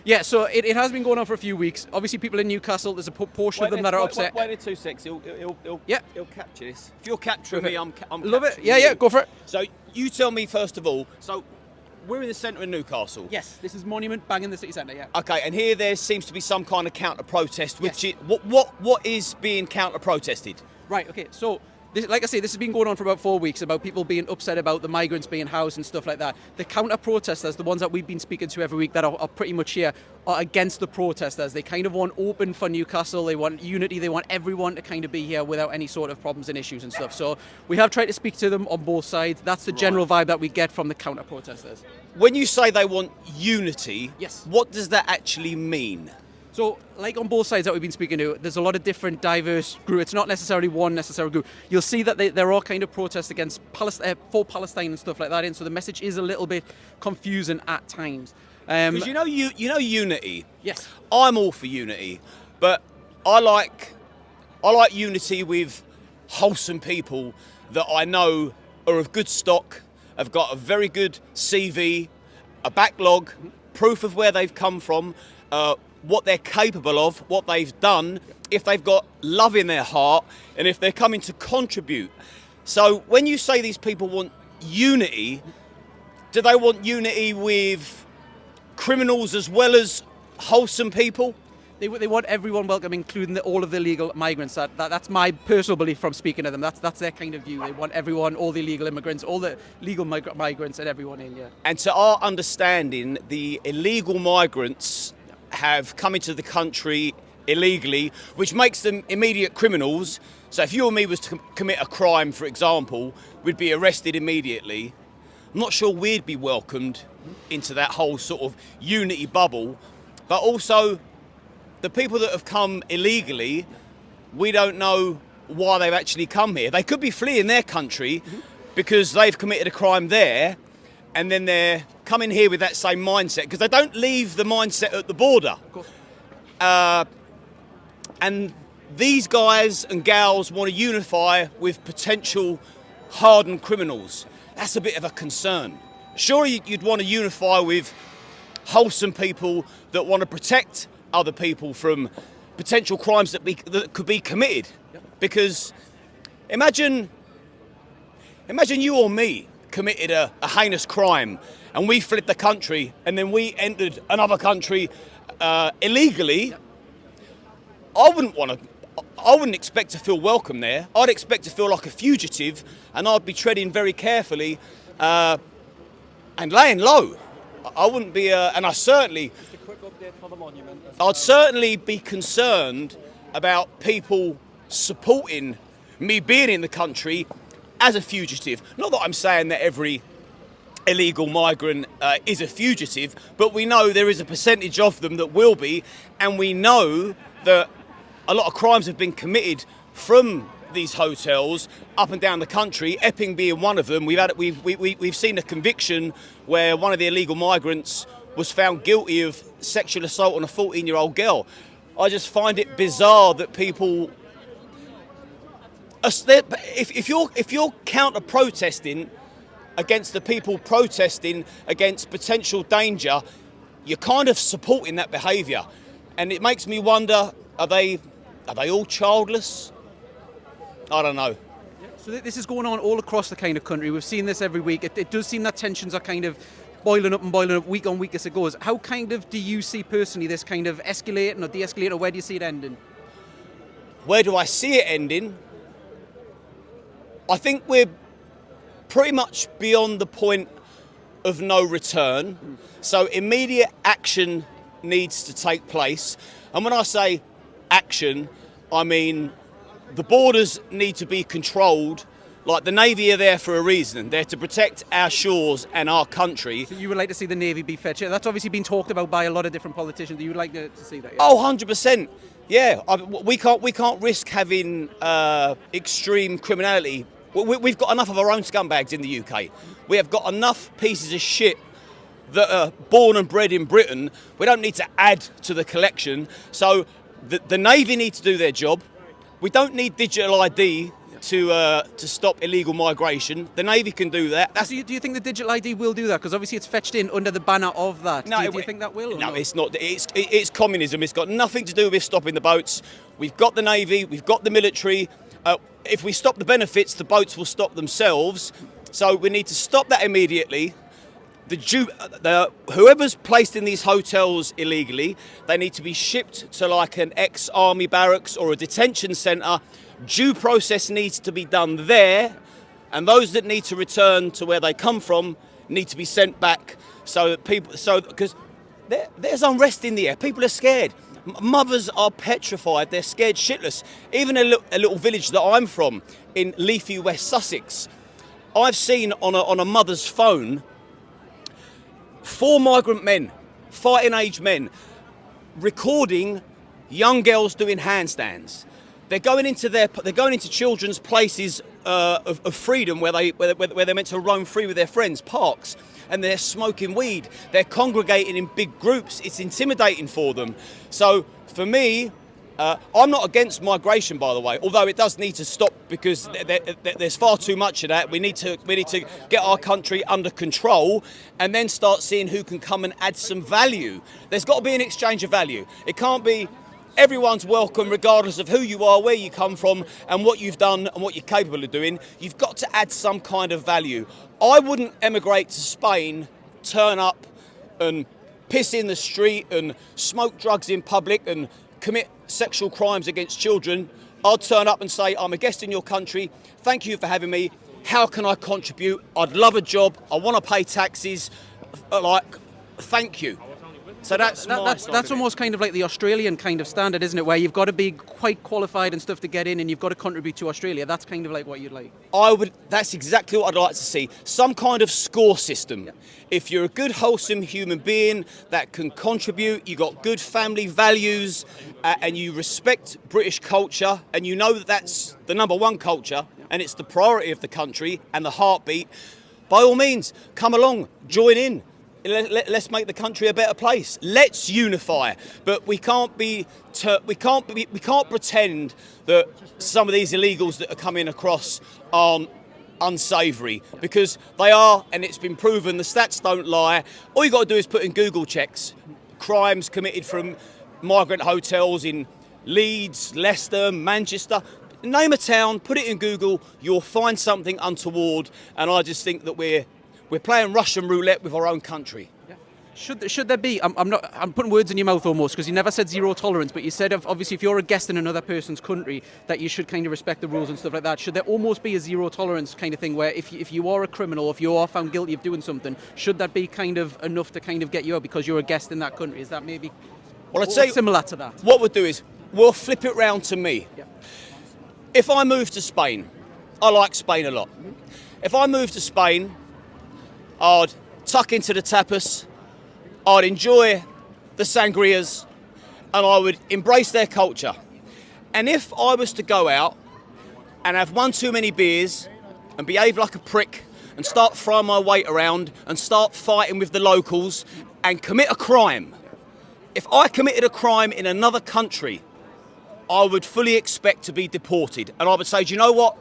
Yeah, so it has been going on for a few weeks. Obviously, people in Newcastle, there's a portion of them that are upset. Wait at 2 secs. He'll capture this. If you're capturing me, I'm Love it. capturing Yeah, you. yeah, go for it. So you tell me first of all. So we're in the centre of Newcastle. Yes, this is Monument, bang in the city centre, yeah. Okay, and here there seems to be some kind of counter protest. Which Yes. what is being counter protested? Right, okay, so like I say, this has been going on for about 4 weeks about people being upset about the migrants being housed and stuff like that. The counter-protesters, the ones that we've been speaking to every week that are pretty much here, are against the protesters. They kind of want open for Newcastle, they want unity, they want everyone to kind of be here without any sort of problems and issues and stuff. So we have tried to speak to them on both sides. That's the general vibe that we get from the counter-protesters. When you say they want unity, Yes. what does that actually mean? So, like on both sides that we've been speaking to, there's a lot of different diverse groups. It's not necessarily one necessary group. You'll see that they're all kind of protests against for Palestine and stuff like that. And so the message is a little bit confusing at times. Because you know unity. Yes. I'm all for unity, but I like unity with wholesome people that I know are of good stock, have got a very good CV, a backlog, proof of where they've come from, what they're capable of, what they've done, if they've got love in their heart, and if they're coming to contribute. So when you say these people want unity, do they want unity with criminals as well as wholesome people? They want everyone welcome, including all of the illegal migrants. That's my personal belief from speaking to them. That's their kind of view. They want everyone, all the illegal immigrants, all the legal migrants, and everyone in. Yeah. And to our understanding, the illegal migrants have come into the country illegally, which makes them immediate criminals. So if you or me was to commit a crime, for example, we'd be arrested immediately. I'm not sure we'd be welcomed into that whole sort of unity bubble. But also, the people that have come illegally, we don't know why they've actually come here. They could be fleeing their country because they've committed a crime there, and then they're coming here with that same mindset, because they don't leave the mindset at the border. Of course. And these guys and gals want to unify with potential hardened criminals. That's a bit of a concern. Sure, you'd want to unify with wholesome people that want to protect other people from potential crimes that could be committed. Yep. Because imagine you or me committed a heinous crime and we fled the country and then we entered another country illegally. Yep. I wouldn't expect to feel welcome there. I'd expect to feel like a fugitive, and I'd be treading very carefully and laying low. I wouldn't be, and I certainly. Just a quick update for the monument. I'd certainly be concerned about people supporting me being in the country as a fugitive. Not that I'm saying that every illegal migrant is a fugitive, but we know there is a percentage of them that will be, and we know that a lot of crimes have been committed from these hotels up and down the country, Epping being one of them. We've seen a conviction where one of the illegal migrants was found guilty of sexual assault on a 14-year-old girl. I just find it bizarre that people, if you're counter-protesting against the people protesting against potential danger, you're kind of supporting that behaviour. And it makes me wonder, are they all childless? I don't know. So this is going on all across the kind of country. We've seen this every week. It does seem that tensions are kind of boiling up week on week as it goes. How kind of do you see personally this kind of escalating or de-escalating, or where do you see it ending? Where do I see it ending? I think we're pretty much beyond the point of no return. So immediate action needs to take place. And when I say action, I mean the borders need to be controlled. Like, the Navy are there for a reason. They're to protect our shores and our country. So you would like to see the Navy be fetched? That's obviously been talked about by a lot of different politicians. You would like to see that? Yeah? Oh, 100%. Yeah, we can't risk having extreme criminality. We've got enough of our own scumbags in the UK. We have got enough pieces of shit that are born and bred in Britain. We don't need to add to the collection. So the Navy need to do their job. We don't need digital ID to stop illegal migration. The Navy can do that. Do you think the digital ID will do that? Because obviously it's fetched in under the banner of that. No, do you think that will? Or no, it's not. It's communism. It's got nothing to do with stopping the boats. We've got the Navy. We've got the military. If we stop the benefits, the boats will stop themselves. So we need to stop that immediately. Whoever's placed in these hotels illegally, they need to be shipped to like an ex-army barracks or a detention centre. Due process needs to be done there, and those that need to return to where they come from need to be sent back. So that because there's unrest in the air, people are scared. Mothers are petrified. They're scared shitless. Even a little village that I'm from in leafy West Sussex, I've seen on a mother's phone 4 migrant men, fighting age men, recording young girls doing handstands. They're going into children's places of freedom where they're meant to roam free with their friends, parks, and they're smoking weed. They're congregating in big groups. It's intimidating for them. So for me, I'm not against migration, by the way, although it does need to stop because there's far too much of that. We need to get our country under control and then start seeing who can come and add some value. There's got to be an exchange of value. It can't be everyone's welcome regardless of who you are, where you come from and what you've done and what you're capable of doing. You've got to add some kind of value. I wouldn't emigrate to Spain, turn up and piss in the street and smoke drugs in public and commit sexual crimes against children. I'd turn up and say, I'm a guest in your country. Thank you for having me. How can I contribute? I'd love a job. I want to pay taxes. Thank you. So that's almost kind of like the Australian kind of standard, isn't it? Where you've got to be quite qualified and stuff to get in, and you've got to contribute to Australia. That's kind of like what you'd like. That's exactly what I'd like to see. Some kind of score system. Yeah. If you're a good, wholesome human being that can contribute, you got good family values, and you respect British culture, and you know that that's the number one culture, and it's the priority of the country and the heartbeat. By all means, come along, join in. Let's make the country a better place. Let's unify, but we can't pretend that some of these illegals that are coming across aren't unsavoury, because they are, and it's been proven. The stats don't lie. All you got to do is put in Google checks crimes committed from migrant hotels in Leeds, Leicester, Manchester. Name a town, put it in Google, you'll find something untoward. And I just think that we're playing Russian roulette with our own country. Yeah. Should there be? I'm putting words in your mouth almost, because you never said zero tolerance, but you said obviously if you're a guest in another person's country that you should kind of respect the rules and stuff like that. Should there almost be a zero tolerance kind of thing where if you are a criminal, if you are found guilty of doing something, should that be kind of enough to kind of get you out because you're a guest in that country? Is that maybe similar to that? What we'll do is we'll flip it round to me. Yeah. If I move to Spain, I like Spain a lot. Mm-hmm. If I move to Spain, I'd tuck into the tapas, I'd enjoy the sangrias, and I would embrace their culture. And if I was to go out and have one too many beers and behave like a prick and start throwing my weight around and start fighting with the locals and commit a crime, if I committed a crime in another country, I would fully expect to be deported. And I would say, do you know what?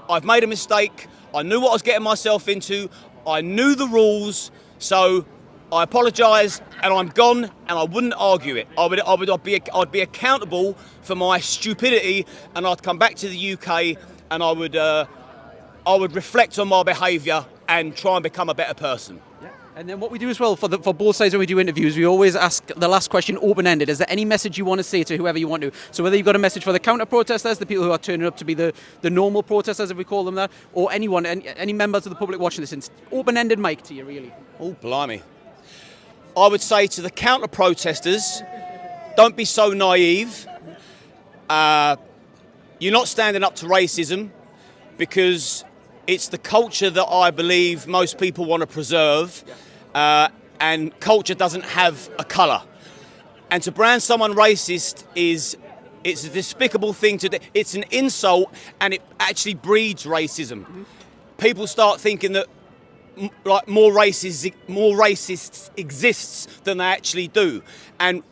I've made a mistake. I knew what I was getting myself into. I knew the rules, so I apologise, and I'm gone, and I wouldn't argue it. I'd be accountable for my stupidity, and I'd come back to the UK, and I would reflect on my behaviour and try and become a better person. Yeah. And then what we do as well for both sides when we do interviews, we always ask the last question open-ended. Is there any message you want to say to whoever you want to? So whether you've got a message for the counter-protesters, the people who are turning up to be the normal protesters, if we call them that, or anyone, any members of the public watching this, it's open-ended mic to you, really. Oh, blimey. I would say to the counter-protesters, don't be so naive. You're not standing up to racism because it's the culture that I believe most people want to preserve. And culture doesn't have a colour. And to brand someone racist it's a despicable thing to do. It's an insult, and it actually breeds racism. Mm-hmm. People start thinking that more racists exists than they actually do. And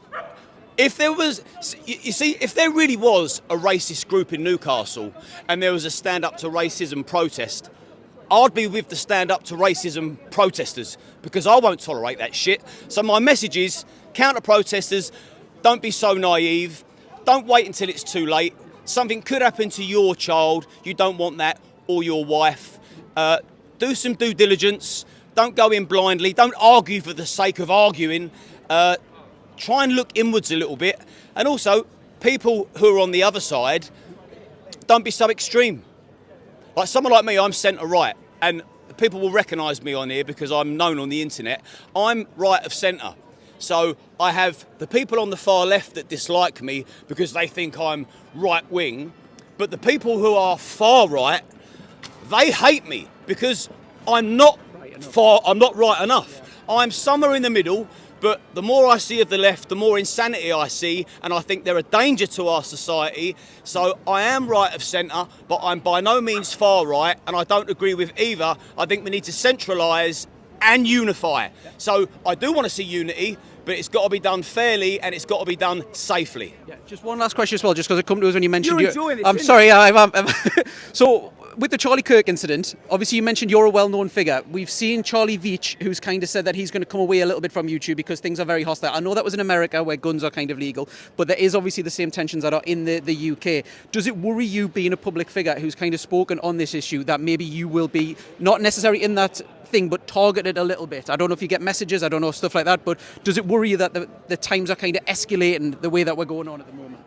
If there was, you see, if there really was a racist group in Newcastle and there was a stand up to racism protest, I'd be with the stand up to racism protesters because I won't tolerate that shit. So my message is, counter protesters, don't be so naive. Don't wait until it's too late. Something could happen to your child. You don't want that, or your wife. Do some due diligence. Don't go in blindly. Don't argue for the sake of arguing. Try and look inwards a little bit. And also, people who are on the other side, don't be so extreme. Like someone like me, I'm centre right, and people will recognise me on here because I'm known on the internet. I'm right of centre. So I have the people on the far left that dislike me because they think I'm right wing, but the people who are far right, they hate me because I'm not right enough. I'm somewhere in the middle, but the more I see of the left, the more insanity I see, and I think they're a danger to our society. So I am right of centre, but I'm by no means far right, and I don't agree with either. I think we need to centralise and unify. So I do want to see unity, but it's got to be done fairly and it's got to be done safely. Yeah, just one last question as well, just because it come to us when you mentioned... You're enjoying it, I'm sorry, so with the Charlie Kirk incident, obviously you mentioned you're a well-known figure. We've seen Charlie Veach, who's kind of said that he's going to come away a little bit from YouTube because things are very hostile. I know that was in America where guns are kind of legal, but there is obviously the same tensions that are in the UK. Does it worry you, being a public figure who's kind of spoken on this issue, that maybe you will be not necessarily in that thing but targeted a little bit? I don't know if you get messages, I don't know, stuff like that, but does it worry you that the times are kind of escalating the way that we're going on at the moment?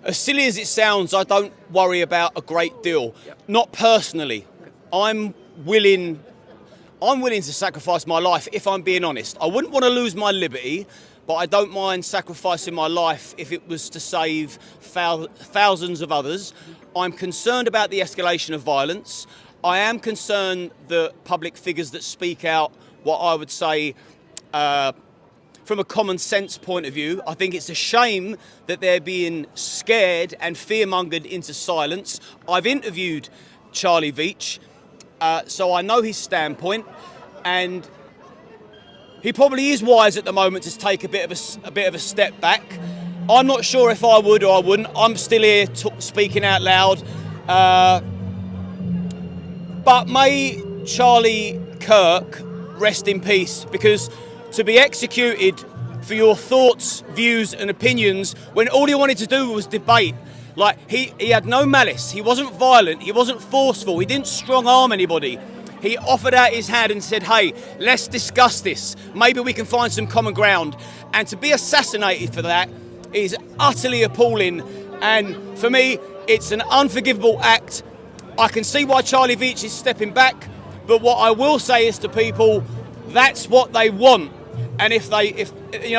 As silly as it sounds, I don't worry about a great deal. Yep. Not personally. I'm willing to sacrifice my life, if I'm being honest. I wouldn't want to lose my liberty, but I don't mind sacrificing my life if it was to save thousands of others. I'm concerned about the escalation of violence. I am concerned that public figures that speak out what I would say from a common sense point of view, I think it's a shame that they're being scared and fear-mongered into silence. I've interviewed Charlie Veach, so I know his standpoint, and he probably is wise at the moment to take a bit of a step back. I'm not sure if I would or I wouldn't. I'm still here speaking out loud. But may Charlie Kirk rest in peace, because to be executed for your thoughts, views and opinions when all he wanted to do was debate. Like, he had no malice, he wasn't violent, he wasn't forceful, he didn't strong arm anybody. He offered out his hand and said, hey, let's discuss this. Maybe we can find some common ground. And to be assassinated for that is utterly appalling. And for me, it's an unforgivable act. I can see why Charlie Veach is stepping back, but what I will say is to people, that's what they want. And if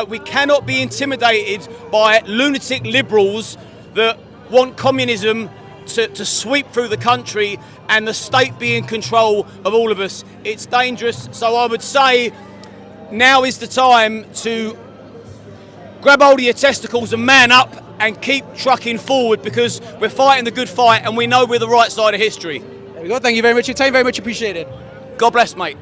we cannot be intimidated by lunatic liberals that want communism to sweep through the country and the state be in control of all of us. It's dangerous. So I would say now is the time to grab hold of your testicles and man up and keep trucking forward, because we're fighting the good fight and we know we're the right side of history. There we go. Thank you very much for your time. Very much appreciated. God bless, mate.